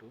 2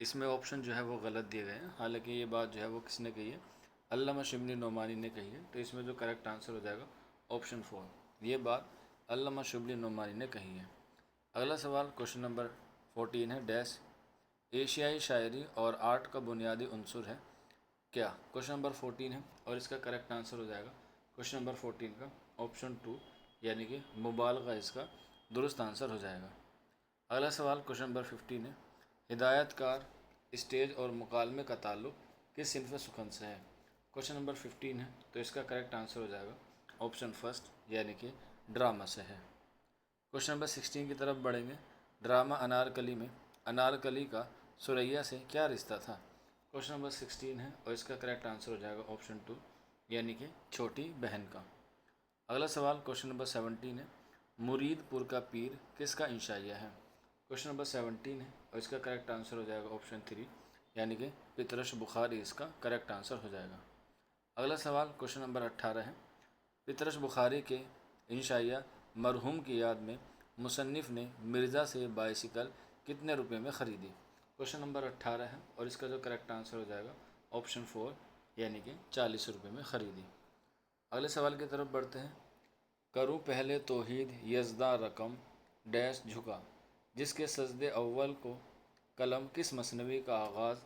اس میں آپشن جو ہے وہ غلط دیے گئے ہیں، حالانکہ یہ بات جو ہے وہ کس نے کہی ہے؟ علامہ شبلی نعمانی نے کہی ہے، تو اس میں جو کریکٹ آنسر ہو جائے گا آپشن 4، یہ بات علامہ شبلی نعمانی نے کہی ہے۔ اگلا سوال کوشچن نمبر 14 ہے، ڈیش ایشیائی شاعری اور آرٹ کا بنیادی عنصر ہے کیا؟ کوشچن نمبر 14 ہے اور اس کا کریکٹ آنسر ہو جائے گا کوشچن نمبر 14 کا آپشن 2، یعنی کہ مبالغہ اس کا درست آنسر ہو جائے گا۔ اگلا سوال کوشچن نمبر 15 ہے، ہدایت کار اسٹیج اور مکالمے کا تعلق کس صنف سخن سے ہے؟ کوشچن نمبر 15 ہے تو اس کا کریکٹ آنسر ہو جائے گا آپشن فرسٹ، یعنی کہ ڈرامہ سے ہے۔ کوشچن نمبر 16 کی طرف بڑھیں گے، ڈرامہ انارکلی میں انارکلی کا سریا سے کیا رشتہ تھا؟ کوشچن نمبر 16 ہے اور اس کا کریکٹ آنسر ہو جائے گا آپشن 2، یعنی کہ چھوٹی بہن کا۔ اگلا سوال کوشچن نمبر 17 ہے، مرید پور کا پیر کس کا انشائیہ ہے؟ کوشچن نمبر 17 ہے اور اس کا کریکٹ آنسر ہو جائے گا آپشن 3، یعنی کہ پطرس بخاری اس کا کریکٹ آنسر ہو جائے گا۔ اگلا سوال کوشچن نمبر 18 ہے، پطرس بخاری کے انشائیہ مرحوم کی یاد میں مصنف نے مرزا سے بائسیکل کتنے روپے میں خریدی؟ کوشچن نمبر 18 ہے اور اس کا جو کریکٹ آنسر ہو جائے گا آپشن 4، یعنی کہ 40 روپے میں خریدی۔ اگلے سوال کی طرف بڑھتے ہیں، کروں پہلے توحید یزداں رقم ڈیش جھکا، جس کے سجدے اول کو قلم کس مثنوی کا آغاز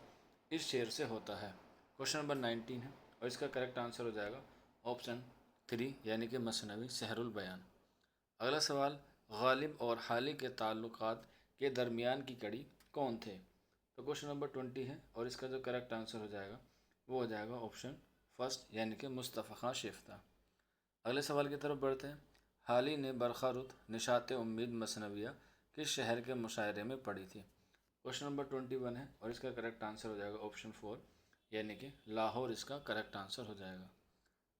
اس شعر سے ہوتا ہے؟ کوشچن نمبر 19 ہے اور اس کا کریکٹ آنسر ہو جائے گا آپشن 3، یعنی کہ مثنوی سحر البیان۔ اگلا سوال، غالب اور حالی کے تعلقات کے درمیان کی کڑی کون تھے؟ تو کوشچن نمبر 20 ہے اور اس کا جو کریکٹ آنسر ہو جائے گا وہ ہو جائے گا آپشن فرسٹ، یعنی کہ مصطفی خان شیفتہ۔ اگلے سوال کی طرف بڑھتے ہیں، حالی نے برقع رت نشاط امید مثنویہ کس شہر کے مشاعرے میں پڑھی تھی؟ کوشچن نمبر 21 ہے اور اس کا کریکٹ آنسر ہو جائے گا آپشن 4، یعنی کہ لاہور اس کا کریکٹ آنسر ہو جائے گا۔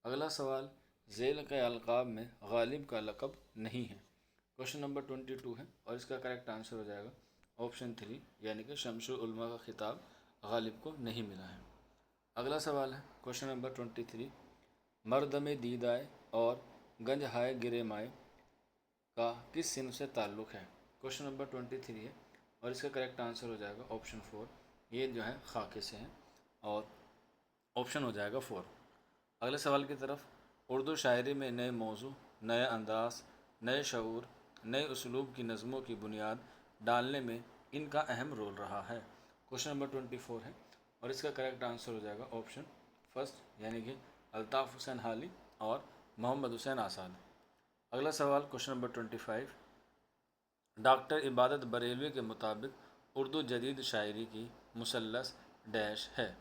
اگلا سوال، ذیل کے القاب میں غالب کا لقب نہیں ہے؟ کوشچن نمبر 22 ہے اور اس کا کریکٹ آنسر ہو جائے گا آپشن 3، یعنی کہ شمس العلماء کا خطاب غالب کو نہیں ملا ہے۔ اگلا سوال ہے کوشچن نمبر 23، مردم دیدائے اور گنج ہائے گرے مائے کا کس صنف سے تعلق ہے؟ کوشچن نمبر 23 ہے اور اس کا کریکٹ آنسر ہو جائے گا آپشن 4، یہ جو ہے خاکے سے ہیں اور آپشن ہو جائے گا 4۔ اگلے سوال کی طرف، اردو شاعری میں نئے موضوع، نئے انداز، نئے شعور، نئے اسلوب کی نظموں کی بنیاد ڈالنے میں ان کا اہم رول رہا ہے۔ کوشچن نمبر 24 ہے اور اس کا کریکٹ آنسر ہو جائے گا آپشن فرسٹ، یعنی کہ الطاف حسین حالی اور محمد حسین آزاد۔ اگلا سوال کوشچن نمبر 25، ڈاکٹر عبادت بریلوی کے مطابق اردو جدید شاعری کی مثلث ڈیش ہے؟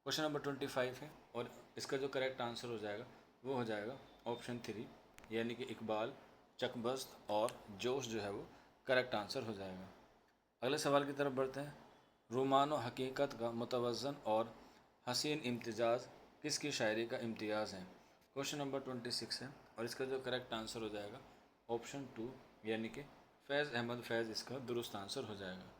کوشچن نمبر 25 ہے اور اس کا جو کریکٹ آنسر ہو جائے گا وہ ہو جائے گا آپشن 3، یعنی کہ اقبال، چکبست اور جوش جو ہے وہ کریکٹ آنسر ہو جائے گا۔ اگلے سوال کی طرف بڑھتے ہیں، رومان و حقیقت کا متوازن اور حسین امتزاج کس کی شاعری کا امتیاز ہے؟ کوشچن نمبر 26 ہے اور اس کا جو کریکٹ آنسر ہو جائے گا آپشن 2، یعنی کہ فیض احمد فیض اس کا درست آنسر ہو جائے گا۔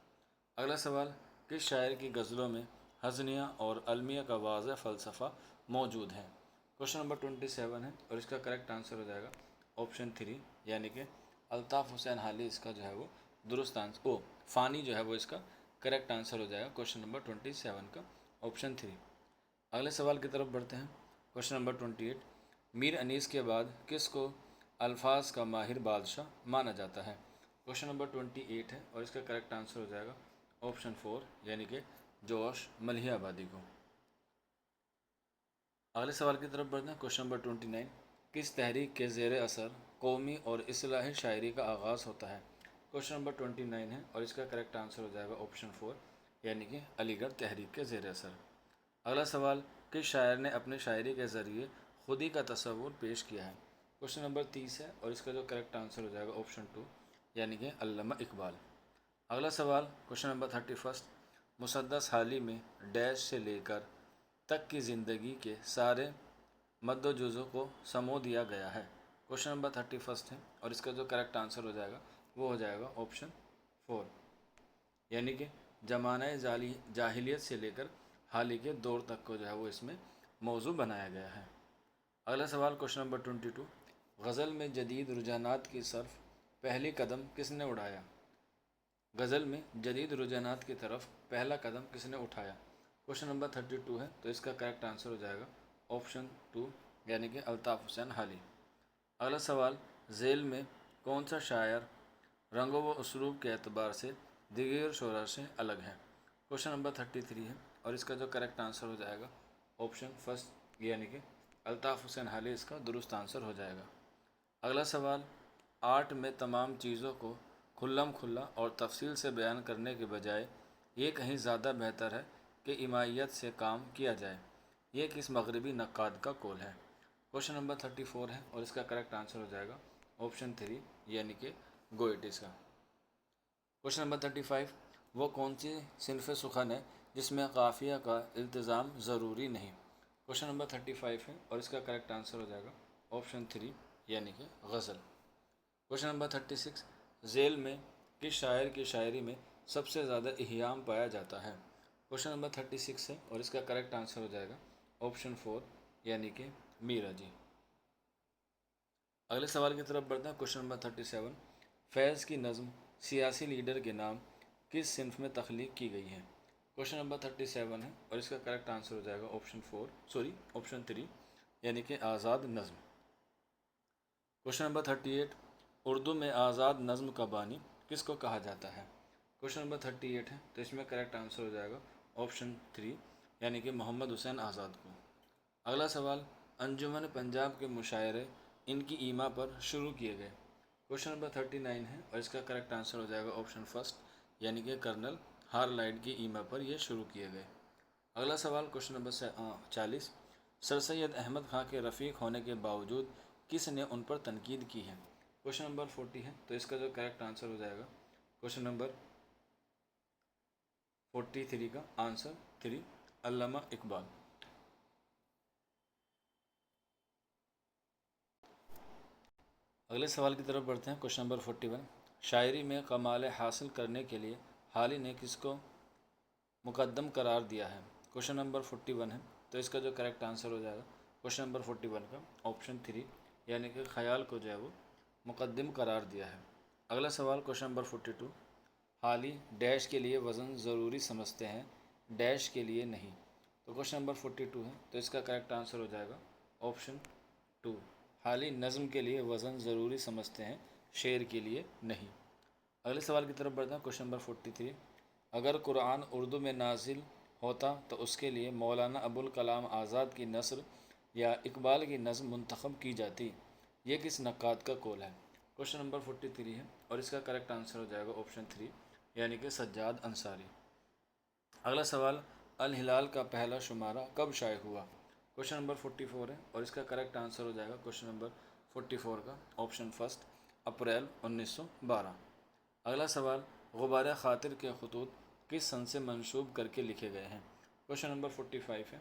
اگلا سوال، کس شاعر کی غزلوں میں ہضنیہ اور المیہ کا واضح فلسفہ موجود ہے؟ کوشچن نمبر 27 ہے اور اس کا کریکٹ آنسر ہو جائے گا آپشن 3، یعنی کہ الطاف حسین حالی اس کا جو ہے وہ درست آنسر فانی جو ہے وہ اس کا کریکٹ آنسر ہو جائے گا کوشچن نمبر 27 کا آپشن 3۔ اگلے سوال کی طرف بڑھتے ہیں، کوشچن نمبر 28، میر انیس کے بعد کس کو الفاظ کا ماہر بادشاہ مانا جاتا ہے؟ کوشچن نمبر 28 ہے اور اس کا کریکٹ آنسر ہو جائے گا آپشن 4، یعنی کہ جوش ملیح آبادی کو۔ اگلے سوال کی طرف بڑھتے ہیں، کوشچن نمبر 29، کس تحریک کے زیر اثر قومی اور اصلاحی شاعری کا آغاز ہوتا ہے؟ کوشچن نمبر 29 ہے اور اس کا کریکٹ آنسر ہو جائے گا آپشن 4، یعنی کہ علی گڑھ تحریک کے زیر اثر۔ اگلا سوال، کس شاعر نے اپنی شاعری کے ذریعے خودی کا تصور پیش کیا ہے؟ کوشچن نمبر 30 ہے اور اس کا جو کریکٹ آنسر ہو جائے گا آپشن 2، یعنی کہ علامہ اقبال۔ اگلا سوال کوشچن نمبر 31، مسدس حالی میں ڈیش سے لے کر تک کی زندگی کے سارے مد و جزو کو سمو دیا گیا ہے؟ کوشچن نمبر 31 ہے اور اس کا جو کریکٹ آنسر ہو جائے گا وہ ہو جائے گا آپشن 4، یعنی کہ زمانہ جاہلیت سے لے کر حال ہی کے دور تک کو جو ہے وہ اس میں موضوع بنایا گیا ہے۔ اگلا سوال کوشچن نمبر 22، غزل میں جدید رجحانات کی صرف پہلی قدم کس نے اٹھایا؟ غزل میں جدید رجحانات کی طرف پہلا قدم کس نے اٹھایا؟ کوشچن نمبر 32 ہے، تو اس کا کریکٹ آنسر ہو جائے گا آپشن 2 یعنی کہ الطاف حسین حالی۔ اگلا سوال، ذیل میں کون سا شاعر رنگ و اسلوب کے اعتبار سے دیگر شعراء سے الگ ہے؟ کوشچن نمبر 33 ہے، اور اس کا جو کریکٹ آنسر ہو جائے گا آپشن فرسٹ یعنی کہ الطاف حسین حالی اس کا درست آنسر ہو جائے گا۔ اگلا سوال، آرٹ میں تمام چیزوں کو کھلم کھلا اور تفصیل سے بیان کرنے کے بجائے یہ کہیں زیادہ بہتر ہے کہ ایمائیت سے کام کیا جائے، یہ کس مغربی نقاد کا قول ہے؟ کوشچن نمبر 34 ہے، اور اس کا کریکٹ آنسر ہو جائے گا آپشن 3 یعنی کہ گوئٹس کا۔ کوشچن نمبر 35، وہ کون سی صنف سخن ہے جس میں قافیہ کا التزام ضروری نہیں؟ کوشچن نمبر 35 ہے، اور اس کا کریکٹ آنسر ہو جائے گا آپشن 3 یعنی کہ غزل۔ کوشچن نمبر 36، ذیل میں کس شاعر کی شاعری میں سب سے زیادہ اہیام پایا جاتا ہے؟ کوشچن نمبر 36 ہے، اور اس کا کریکٹ آنسر ہو جائے گا آپشن 4 یعنی کہ میرا جی۔ اگلے سوال کی طرف بڑھتے ہیں۔ کوشچن نمبر 37، فیض کی نظم سیاسی لیڈر کے نام کس صنف میں تخلیق کی گئی ہے؟ کوشچن نمبر 37 ہے، اور اس کا کریکٹ آنسر ہو جائے گا آپشن 3 یعنی کہ آزاد نظم۔ کوشچن نمبر 38، اردو میں آزاد نظم کا بانی کس کو کہا جاتا ہے؟ کوشچن نمبر 38 ہے، تو اس میں کریکٹ آنسر ہو جائے گا آپشن 3 یعنی کہ محمد حسین آزاد کو۔ اگلا سوال، انجمن پنجاب کے مشاعرے ان کی ایما پر شروع کیے گئے؟ کوشچن نمبر 39 ہے، اور اس کا کریکٹ آنسر ہو جائے گا آپشن فرسٹ یعنی کہ کرنل ہارلائڈ کی ایما پر یہ شروع کیے گئے۔ اگلا سوال، کوشچن نمبر 40، سر سید احمد خان کے رفیق ہونے کے باوجود کس نے ان پر تنقید کی ہے؟ کوشچن نمبر 40 ہے، تو اس کا جو کریکٹ آنسر ہو جائے گا کوشچن نمبر 43 کا آنسر 3 علامہ اقبال۔ اگلے سوال کی طرف بڑھتے ہیں۔ کوشچن نمبر 41، شاعری میں کمال حاصل کرنے کے لیے حالی نے کس کو مقدم قرار دیا ہے؟ کوشچن نمبر 41 ہے، تو اس کا جو کریکٹ آنسر ہو جائے گا کوشچن نمبر 41 کا آپشن 3 یعنی کہ خیال کو جو ہے وہ مقدم قرار دیا ہے۔ اگلا سوال، کوشچن نمبر 42، حالی ڈیش کے لیے وزن ضروری سمجھتے ہیں ڈیش کے لیے نہیں؟ تو کوشچن نمبر 42 ہے، تو اس کا کریکٹ آنسر ہو جائے گا آپشن 2، حالی نظم کے لیے وزن ضروری سمجھتے ہیں شعر کے لیے نہیں۔ اگلے سوال کی طرف بڑھتے ہیں۔ کوشچن نمبر 43، اگر قرآن اردو میں نازل ہوتا تو اس کے لیے مولانا ابوالکلام آزاد کی نثر یا اقبال کی نظم منتخب کی جاتی، یہ کس نقاد کا قول ہے؟ کوشچن نمبر 43 ہے، اور اس کا کریکٹ آنسر ہو جائے گا آپشن 3 یعنی کہ سجاد انصاری۔ اگلا سوال، الہلال کا پہلا شمارہ کب شائع ہوا؟ کوشچن نمبر 44 ہے، اور اس کا کریکٹ آنسر ہو جائے گا کوشچن نمبر 44 کا آپشن فرسٹ اپریل 1912۔ اگلا سوال، غبار خاطر کے خطوط کس سن سے منسوب کر کے لکھے گئے ہیں؟ کوشچن نمبر 45 ہے،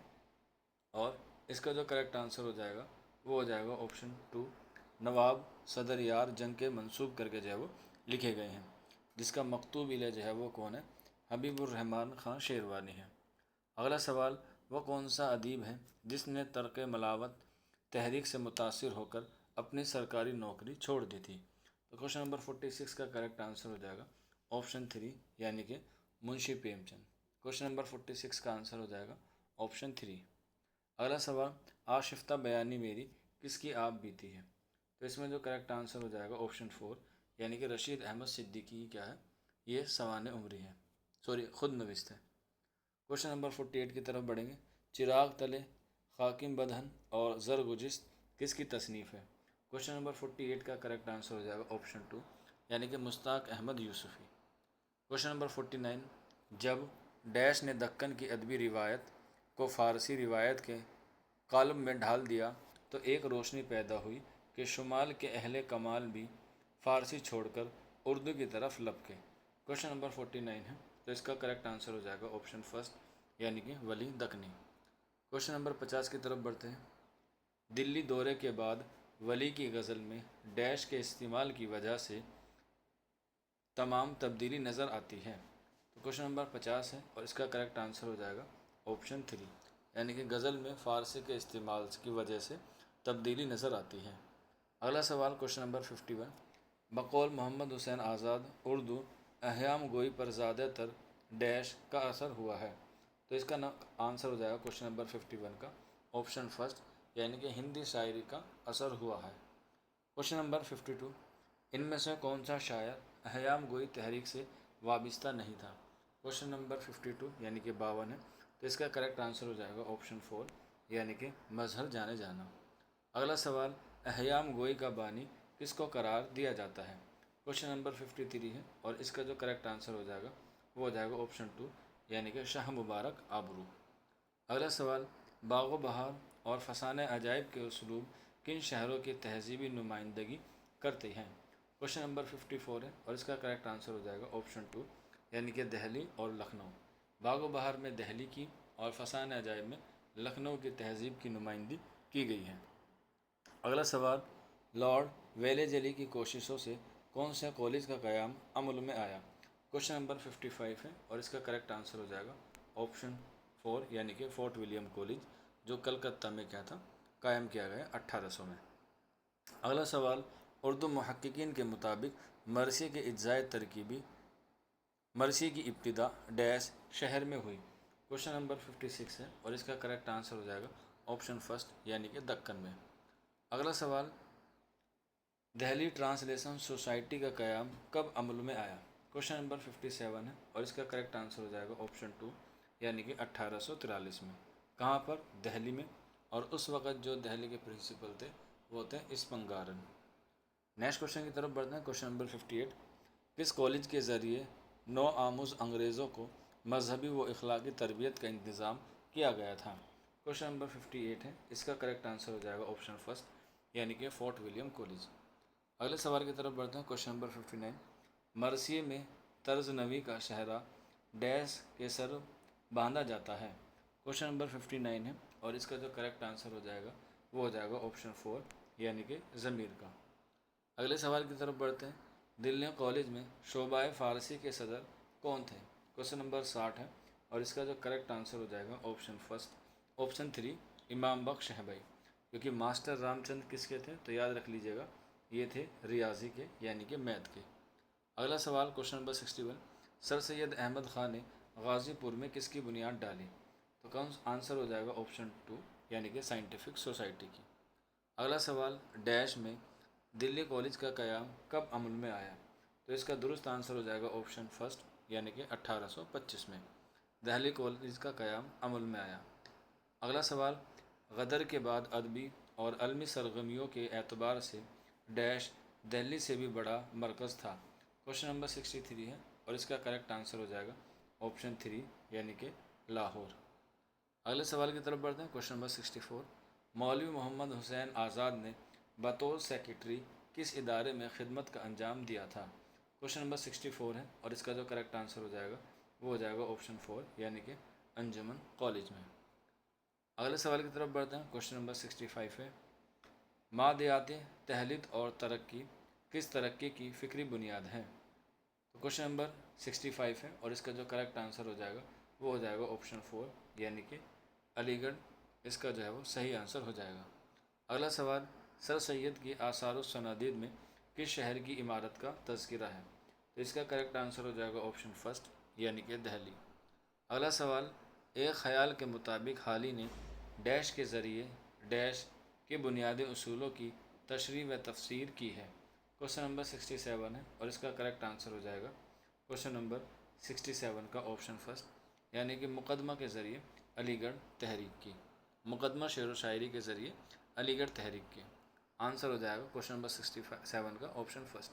اور اس کا جو کریکٹ آنسر ہو جائے گا وہ ہو جائے گا آپشن 2 نواب صدر یار جنگ کے منسوب کر کے جو ہے وہ لکھے گئے ہیں، جس کا مکتوب الہ جو ہے وہ کون ہے؟ حبیب الرحمن خان شیروانی ہے۔ اگلا سوال، وہ کون سا ادیب ہے جس نے ترک ملاوت تحریک سے متاثر ہو کر اپنی سرکاری نوکری چھوڑ دی تھی؟ تو کوشچن نمبر 46 کا کریکٹ آنسر ہو جائے گا آپشن 3 یعنی کہ منشی پریم چند۔ کوشچن نمبر 46 کا آنسر ہو جائے گا آپشن 3۔ اگلا سوال، آشفتہ بیانی میری کس کی آپ بیتی ہے؟ تو اس میں جو کریکٹ آنسر ہو جائے گا آپشن 4 یعنی کہ رشید احمد صدیقی کیا ہے؟ یہ سوانح عمری ہے، خود نوشت ہے۔ کوشچن نمبر 48 کی طرف بڑھیں گے۔ چراغ تلے، خاکم بدہن اور زرگجست کس کی تصنیف ہے؟ کوشچن نمبر 48 کا کریکٹ آنسر ہو جائے گا آپشن 2 یعنی کہ مشتاق احمد یوسفی۔ کوشچن نمبر 49، جب ڈیش نے دکن کی ادبی روایت کو فارسی روایت کے قالب میں ڈھال دیا تو ایک روشنی پیدا ہوئی کہ شمال کے اہل کمال بھی فارسی چھوڑ کر اردو کی طرف لپکے۔ کوشچن نمبر 49 ہے، تو اس کا کریکٹ آنسر ہو جائے گا آپشن فرسٹ یعنی کہ ولی دکنی۔ کوشچن نمبر 50 کی طرف بڑھتے ہیں۔ دلی دورے کے بعد ولی کی غزل میں ڈیش کے استعمال کی وجہ سے تمام تبدیلی نظر آتی ہے؟ تو کوشچن نمبر 50 ہے، اور اس کا کریکٹ آنسر ہو جائے گا آپشن 3 یعنی کہ غزل میں فارسی کے استعمال کی وجہ سے تبدیلی نظر آتی ہے۔ اگلا سوال، کوشچن نمبر 51، بقول محمد حسین آزاد اردو احیام گوئی پر زیادہ تر ڈیش کا اثر ہوا ہے؟ تو اس کا آنسر ہو جائے گا کوشچن نمبر 51 کا آپشن فرسٹ، یعنی کہ ہندی شاعری کا اثر ہوا ہے۔ کوشچن نمبر 52، ان میں سے کون سا شاعر احیام گوئی تحریک سے وابستہ نہیں تھا؟ کوشچن نمبر 52 یعنی کہ 52 ہے، تو اس کا کریکٹ آنسر ہو جائے گا آپشن 4 یعنی کہ مظہر جانے جانا۔ اگلا سوال، احیام گوئی کا بانی کس کو قرار دیا جاتا ہے؟ کوشچن نمبر 53 ہے اور اس کا جو کریکٹ آنسر ہو جائے گا وہ ہو جائے گا آپشن 2 یعنی کہ شاہ مبارک آبرو۔ اگلا سوال، باغ و بہار اور فسانہ عجائب کے اسلوب کن شہروں کی تہذیبی نمائندگی کرتے ہیں؟ کوشچن نمبر 54 ہے اور اس کا کریکٹ آنسر ہو جائے گا آپشن 2 یعنی کہ دہلی اور لکھنؤ۔ باغ و بہار میں دہلی کی اور فسانہ عجائب میں لکھنؤ کی تہذیب کی نمائندگی کی گئی ہے۔ اگلا سوال، لارڈ ویلے کی کوششوں سے کون سے کالج کا قیام عمل میں آیا؟ کوشچن نمبر 55 ہے اور اس کا کریکٹ آنسر ہو جائے گا آپشن 4 یعنی کہ فورٹ ولیم کالج، جو کلکتہ میں کیا تھا، قائم کیا گیا 1800 میں۔ اگلا سوال، اردو محققین کے مطابق مرثیے کے اجزائے ترکیبی مرثیے کی ابتدا ڈیش شہر میں ہوئی؟ کوشچن نمبر 56 ہے اور اس کا کریکٹ آنسر ہو جائے گا آپشن فرسٹ یعنی کہ دکن میں۔ اگلا سوال، دہلی ٹرانسلیشن سوسائٹی کا قیام کب عمل میں آیا؟ کوشچن نمبر 57 ہے اور اس کا کریکٹ آنسر ہو جائے گا آپشن 2 یعنی کہ 1843 میں۔ کہاں پر؟ دہلی میں، اور اس وقت جو دہلی کے پرنسپل تھے وہ تھے اسپنگارن۔ نیکسٹ کوشچن کی طرف بڑھتے ہیں۔ کوشچن نمبر 58، کس کالج کے ذریعے نو آموز انگریزوں کو مذہبی و اخلاقی تربیت کا انتظام کیا گیا تھا؟ کوشچن نمبر 58 ہے، اس کا کریکٹ آنسر ہو جائے گا آپشن فرسٹ یعنی کہ فورٹ ولیم کالج۔ اگلے سوال کی طرف بڑھتے ہیں۔ کوشچن نمبر 59، مرثیے میں طرز نوی کا شہرہ ڈیش کے سر باندھا جاتا ہے؟ کوشچن نمبر 59 ہے اور اس کا جو کریکٹ آنسر ہو جائے گا وہ ہو جائے گا آپشن 4 یعنی کہ ضمیر کا۔ اگلے سوال کی طرف بڑھتے ہیں۔ دلی کالج میں شعبہ فارسی کے صدر کون تھے؟ کوشچن نمبر 60 ہے اور اس کا جو کریکٹ آنسر ہو جائے گا آپشن 3 امام بخش شہبائی، کیونکہ ماسٹر رام چند کس کے تھے تو یاد رکھ لیجیے گا یہ تھے ریاضی کے یعنی کہ میتھ کے۔ اگلا سوال کوشچن نمبر 61، سر سید احمد خان نے غازی پور میں کس کی بنیاد ڈالی؟ تو کون آنسر ہو جائے گا آپشن 2 یعنی کہ سائنٹیفک سوسائٹی کی۔ اگلا سوال، ڈیش میں دلی کالج کا قیام کب عمل میں آیا؟ تو اس کا درست آنسر ہو جائے گا آپشن فرسٹ یعنی کہ 1825 میں دہلی کالج کا قیام عمل میں آیا۔ اگلا سوال، غدر کے بعد ادبی اور علمی سرگرمیوں کے اعتبار سے ڈیش دہلی سے بھی بڑا مرکز تھا؟ کوشچن نمبر 63 ہے اور اس کا کریکٹ آنسر ہو جائے گا آپشن 3 یعنی کہ لاہور۔ اگلے سوال کی طرف بڑھتے ہیں۔ کوشچن نمبر 64، مولوی محمد حسین آزاد نے بطور سیکریٹری کس ادارے میں خدمت کا انجام دیا تھا؟ کوشچن نمبر 64 ہے اور اس کا جو کریکٹ آنسر ہو جائے گا وہ ہو جائے گا آپشن 4 یعنی کہ انجمن کالج میں۔ اگلے سوال کی طرف بڑھتے ہیں۔ کوشچن نمبر 65 ہے، مادیاتی تحلیل اور ترقی کس ترقی کی فکری بنیاد ہے؟ تو کوشچن نمبر 65 ہے اور اس کا جو کریکٹ آنسر ہو جائے گا وہ ہو جائے گا آپشن 4 یعنی کہ علی گڑھ، اس کا جو ہے وہ صحیح آنسر ہو جائے گا۔ اگلا سوال، سر سید کی آثار الصنادید میں کس شہر کی عمارت کا تذکرہ ہے؟ تو اس کا کریکٹ آنسر ہو جائے گا آپشن فرسٹ یعنی کہ دہلی۔ اگلا سوال، ایک خیال کے مطابق حالی نے ڈیش کے ذریعے ڈیش کے بنیادی اصولوں کی تشریح و تفسیر کی ہے؟ کوشچن نمبر 67 ہے اور اس کا کریکٹ آنسر ہو جائے گا کوشچن نمبر 67 کا آپشن فرسٹ یعنی کہ مقدمہ کے ذریعے علی گڑھ تحریک کی، مقدمہ شعر و شاعری کے ذریعے علی گڑھ تحریک کی۔ آنسر ہو جائے گا کوشچن نمبر 67 کا آپشن فرسٹ۔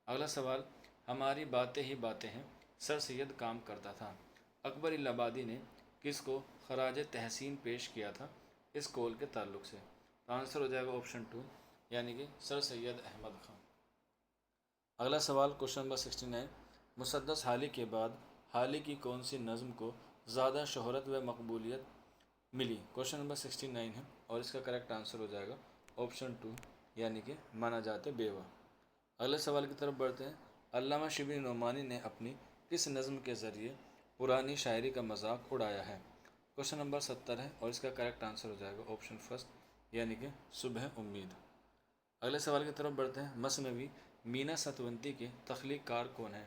اگلا سوال، ہماری باتیں ہی باتیں ہیں سر سید کام کرتا تھا، اکبر الہآبادی نے کس کو خراج تحسین پیش کیا تھا اس قول کے تعلق سے؟ تو آنسر ہو جائے گا آپشن 2 یعنی کہ سر سید احمد خان۔ اگلا سوال کوشچن نمبر 69، مسدس حالی کے بعد حالی کی کون سی نظم کو زیادہ شہرت و مقبولیت ملی؟ کوشچن نمبر 69 ہے اور اس کا کریکٹ آنسر ہو جائے گا آپشن 2 یعنی کہ مانا جاتے بیوہ۔ اگلے سوال کی طرف بڑھتے ہیں۔ علامہ شبلی نعمانی نے اپنی کس نظم کے ذریعے پرانی شاعری کا مذاق اڑایا ہے؟ کوشچن نمبر 70 ہے اور اس کا کریکٹ آنسر ہو جائے گا آپشن فرسٹ یعنی کہ صبح امید۔ اگلے سوال کی طرف بڑھتے ہیں۔ مثنوی مینا ستونتی کے تخلیق کار کون ہیں؟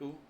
2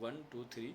1, 2, 3